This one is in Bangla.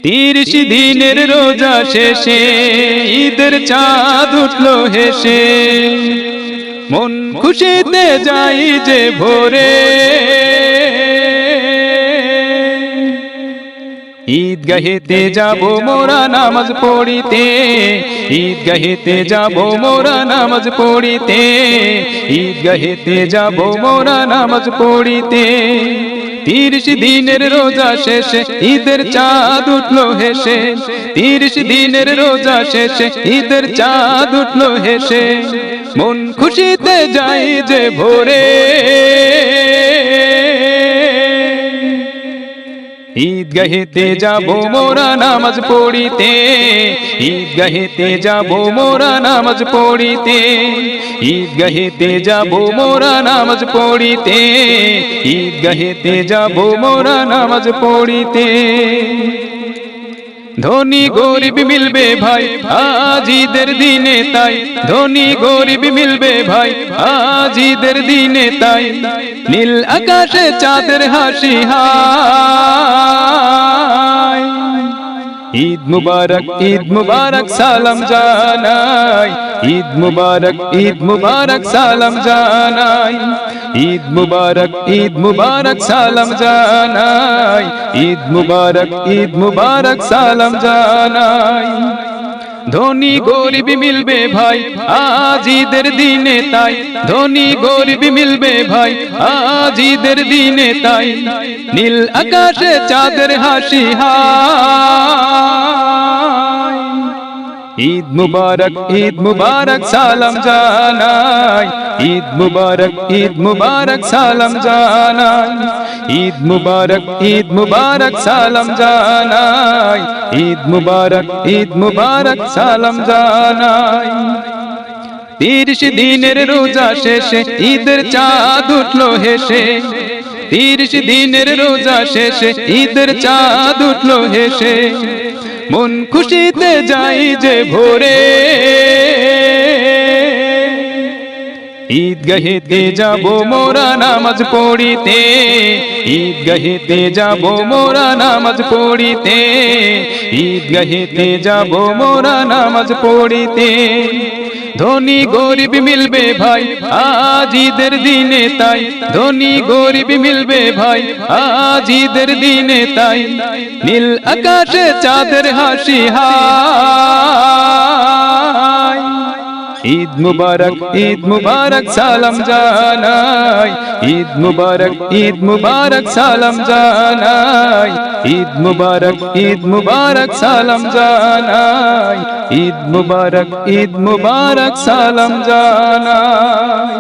30 দিনের রোজা শেষে ঈদের চাঁদ উঠলো হেসে, মন খুশিতে যাই যে ভোরে। ঈদগাহেতে যাব মোরা নামাজ পড়িতে, ঈদগাহেতে যাব মোরা নামাজ পড়িতে, ঈদগাহেতে যাব মোরা নামাজ পড়িতে। 30 দিনের রোজা শেষে ঈদের চাঁদ উঠলো হেসে, 30 দিনের রোজা শেষে ঈদের চাঁদ উঠলো হেসে, মন খুশিতে যাই যে ভোরে। ঈদগাহেতে যাব মোরা নামাজ পড়িতে, ঈদগাহেতে যাব মোরা নামাজ পড়িতে, ঈদগাহেতে যাব মোরা নামাজ পড়িতে, ঈদগাহেতে যাব মোরা নামাজ পড়িতে। ধনী গরিব মিলবে ভাই আজ ঈদের দিনে তাই, ধনী গরিব মিলবে ভাই আজ ঈদের দিনে তাই, নীল আকাশে চাঁদের হাসি হায়। ঈদ মুবারক সালাম জানাই, ঈদ মুবারক সালাম জানাই, ঈদ মুবারক সালাম জানাই, ঈদ মুবারক সালাম জানাই। ধনী গরিব মিলবে ভাই আজ ঈদের দিনে তাই, ধনী গরিব মিলবে ভাই আজ ঈদের দিনে তাই, নীল আকাশে চাঁদের হাসি হায়। ঈদ মুবারক সালাম জানাই, ঈদ মুবারক সালাম জানাই, ঈদ মুবারক সালাম জানাই, ঈদ মুবারক সালাম জানাই। 30 দিনের রোজা শেষে ঈদের চাঁদ উঠলো হেসে, 30 দিনের রোজা শেষে ঈদের চাঁদ উঠলো হেসে, মন খুশিতে যাই যে ভোরে। ঈদগাহেতে যাব মোরা নামাজ পড়িতে, ঈদগাহেতে যাব মোরা নামাজ পড়িতে, ঈদগাহেতে যাব মোরা নামাজ পড়িতে। ধনী গরিব মিলবে ভাই আজ ঈদের দিনে তাই, ধনী গরিব মিলবে ভাই আজ ঈদের দিনে তাই, নীল আকাশে চাঁদের হাসি হায়। ঈদ মুবারক সালাম জানাই, ঈদ মুবারক সালাম জানাই, ঈদ মুবারক সালাম জানাই, ঈদ মুবারক সালাম জানাই।